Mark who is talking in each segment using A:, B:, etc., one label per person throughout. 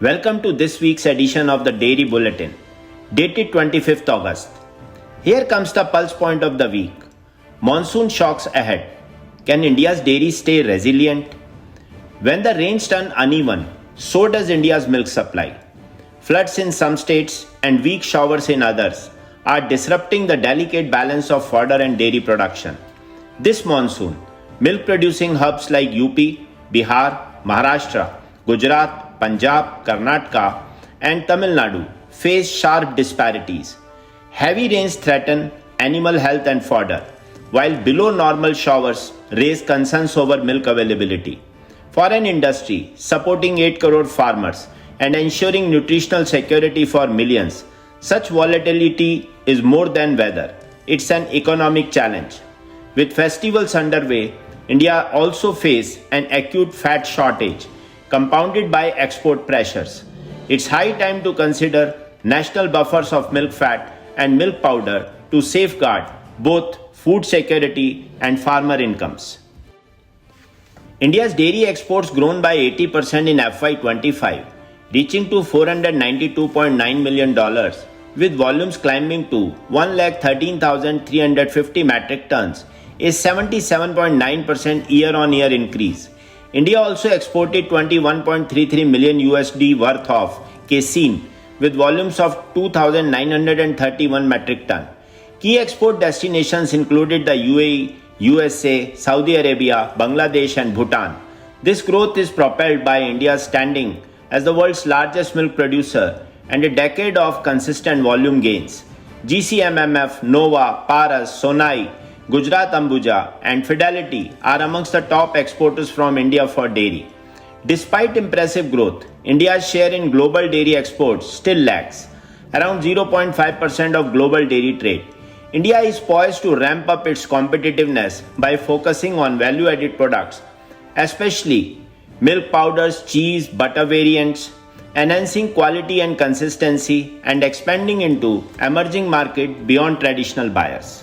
A: Welcome to this week's edition of the Dairy Bulletin, dated 25th August. Here comes the pulse point of the week. Monsoon shocks ahead. Can India's dairy stay resilient? When the rains turn uneven, so does India's milk supply. Floods in some states and weak showers in others are disrupting the delicate balance of fodder and dairy production. This monsoon, milk-producing hubs like UP, Bihar, Maharashtra, Gujarat, Punjab, Karnataka, and Tamil Nadu face sharp disparities. Heavy rains threaten animal health and fodder, while below normal showers raise concerns over milk availability. For an industry supporting 8 crore farmers and ensuring nutritional security for millions, such volatility is more than weather. It's an economic challenge. With festivals underway, India also faces an acute fat shortage, compounded by export pressures. It's high time to consider national buffers of milk fat and milk powder to safeguard both food security and farmer incomes. India's dairy exports grown by 80% in FY25, reaching to $492.9 million, with volumes climbing to 113,350 metric tons, a 77.9% year-on-year increase. India also exported 21.33 million USD worth of casein with volumes of 2,931 metric ton. Key export destinations included the UAE, USA, Saudi Arabia, Bangladesh and Bhutan. This growth is propelled by India's standing as the world's largest milk producer and a decade of consistent volume gains. GCMMF, Nova, Paras, Sonai, Gujarat Ambuja and Fidelity are amongst the top exporters from India for dairy. Despite impressive growth, India's share in global dairy exports still lags, around 0.5% of global dairy trade. India is poised to ramp up its competitiveness by focusing on value-added products, especially milk powders, cheese, butter variants, enhancing quality and consistency, and expanding into emerging markets beyond traditional buyers.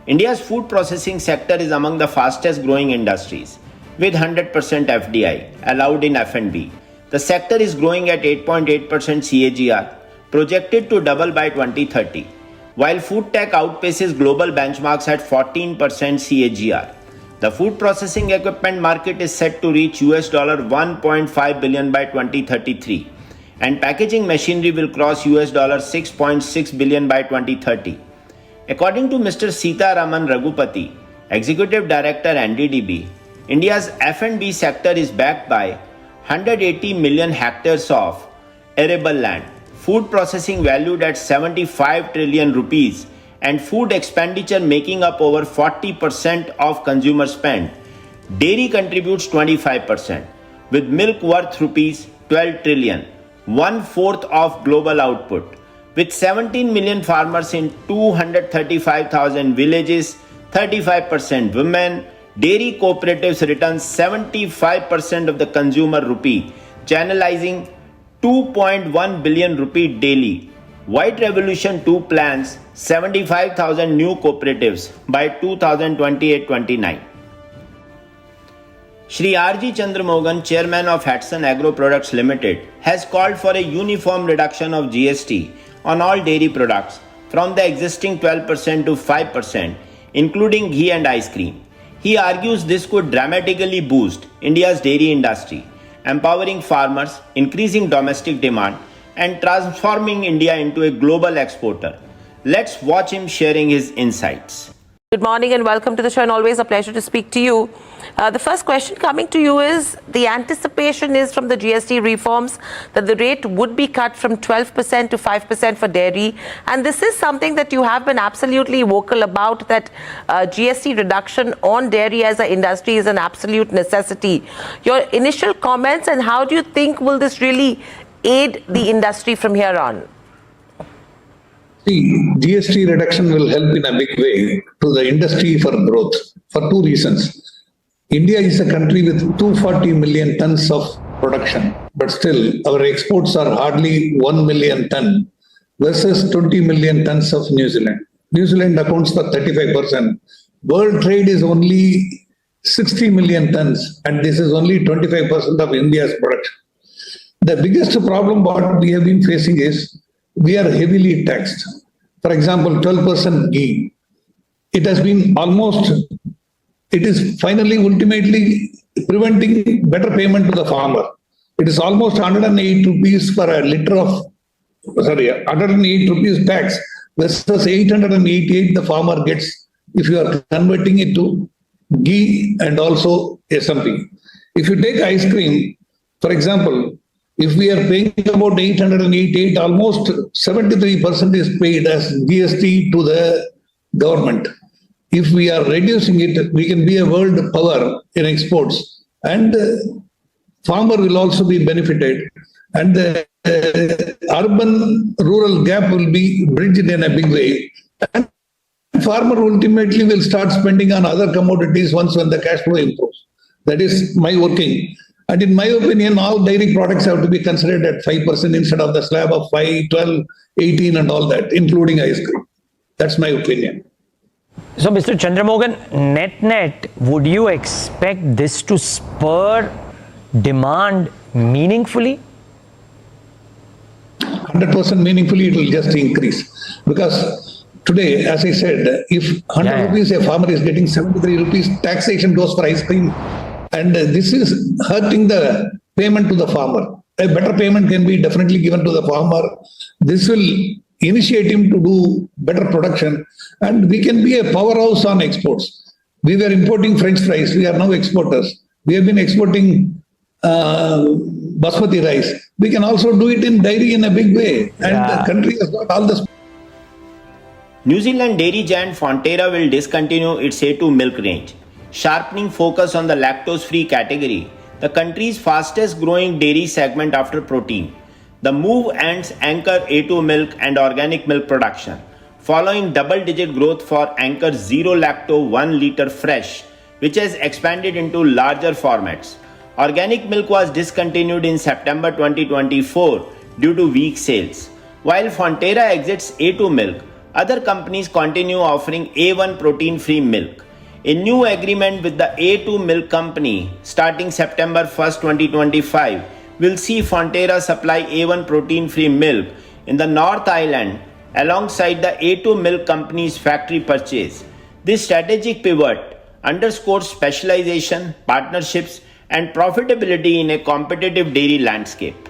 A: India's food processing sector is among the fastest growing industries, with 100% FDI allowed in F&B. The sector is growing at 8.8% CAGR, projected to double by 2030, while food tech outpaces global benchmarks at 14% CAGR. The food processing equipment market is set to reach $1.5 billion by 2033, and packaging machinery will cross $6.6 billion by 2030. According to Mr. Sitaraman Raghupati, Executive Director NDDB, India's F&B sector is backed by 180 million hectares of arable land, food processing valued at 75 trillion rupees, and food expenditure making up over 40% of consumer spend. Dairy contributes 25%, with milk worth rupees 12 trillion, one-fourth of global output. With 17 million farmers in 235,000 villages, 35% women, dairy cooperatives return 75% of the consumer rupee, channelizing 2.1 billion rupee daily. White Revolution 2 plans 75,000 new cooperatives by 2028-29. Shri R.G. Chandramohan, Chairman of Hatson Agro Products Limited, has called for a uniform reduction of GST on all dairy products from the existing 12% to 5%, including ghee and ice cream. He argues this could dramatically boost India's dairy industry, empowering farmers, increasing domestic demand, and transforming India into a global exporter. Let's watch him sharing his insights.
B: Good morning and welcome to the show, and always a pleasure to speak to you. The first question coming to you is, the anticipation is from the GST reforms that the rate would be cut from 12% to 5% for dairy, and this is something that you have been absolutely vocal about, that GST reduction on dairy as an industry is an absolute necessity. Your initial comments, and how do you think will this really aid the industry from here on?
C: See, GST reduction will help in a big way to the industry for growth for two reasons. India is a country with 240 million tons of production, but still our exports are hardly 1 million ton versus 20 million tons of New Zealand. New Zealand accounts for 35%. World trade is only 60 million tons, and this is only 25% of India's production. The biggest problem what we have been facing is we are heavily taxed. For example, 12% ghee. It has been almost, it is finally ultimately preventing better payment to the farmer. It is almost 108 rupees for a liter of, 108 rupees tax versus 888 the farmer gets if you are converting it to ghee and also SMP. If you take ice cream, for example, if we are paying about 888, almost 73% is paid as GST to the government. If we are reducing it, we can be a world power in exports, and farmer will also be benefited, and the urban-rural gap will be bridged in a big way. And farmer ultimately will start spending on other commodities once when the cash flow improves. That is my working. And in my opinion, all dairy products have to be considered at 5% instead of the slab of 5, 12, 18 and all that, including ice cream. That's my opinion.
D: So, Mr. Chandramohan, net, would you expect this to spur demand meaningfully?
C: 100% meaningfully, it will just increase. Because today, as I said, if 100 rupees a farmer is getting 73 rupees, taxation goes for ice cream. And this is hurting the payment to the farmer. A better payment can be definitely given to the farmer. This will initiate him to do better production, and we can be a powerhouse on exports. We were importing French fries. We are now exporters. We have been exporting basmati rice. We can also do it in dairy in a big way. And the country has got all the...
A: New Zealand dairy giant Fonterra will discontinue its A2 milk range, sharpening focus on the lactose-free category, the country's fastest growing dairy segment after protein. The move ends Anchor A2 milk and organic milk production, following double-digit growth for Anchor Zero Lacto 1 liter fresh, which has expanded into larger formats. Organic milk was discontinued in September 2024 due to weak sales. While Fonterra exits A2 milk, other companies continue offering A1 protein-free milk. A new agreement with the A2 milk company starting September 1st, 2025 will see Fonterra supply A1 protein-free milk in the North Island alongside the A2 milk company's factory purchase. This strategic pivot underscores specialization, partnerships, and profitability in a competitive dairy landscape.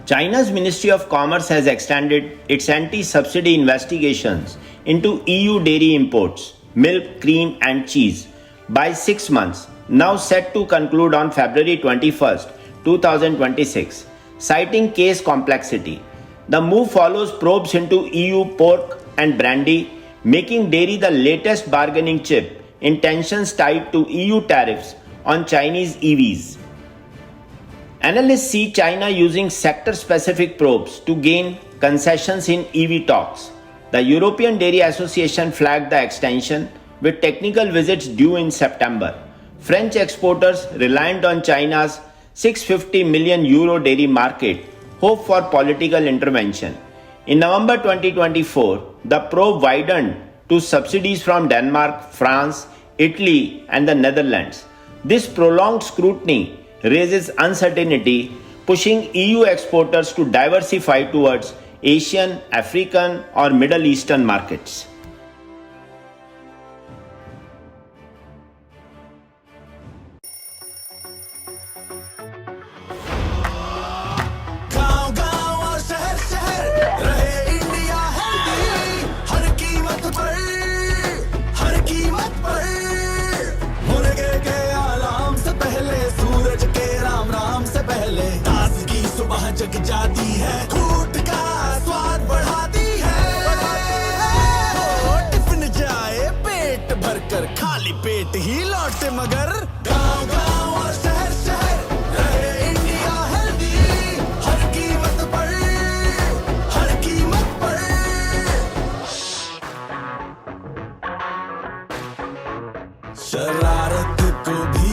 A: China's Ministry of Commerce has extended its anti-subsidy investigations into EU dairy imports, milk, cream, and cheese by 6 months, now set to conclude on February 21st, 2026, citing case complexity. The move follows probes into EU pork and brandy, making dairy the latest bargaining chip in tensions tied to EU tariffs on Chinese EVs. Analysts see China using sector-specific probes to gain concessions in EV talks. The European Dairy Association flagged the extension with technical visits due in September. French exporters reliant on China's €650 million dairy market hope for political intervention. In November 2024, the probe widened to subsidies from Denmark, France, Italy, and the Netherlands. This prolonged scrutiny raises uncertainty, pushing EU exporters to diversify towards Asian, African, or Middle Eastern markets.
E: जग जाती है खूट का स्वाद बढ़ाती है tiffin जाए पेट भरकर खाली पेट ही लौटे मगर गांव गांव और शहर शहर रहे इंडिया हेल्दी हर कीमत पर शरारत को भी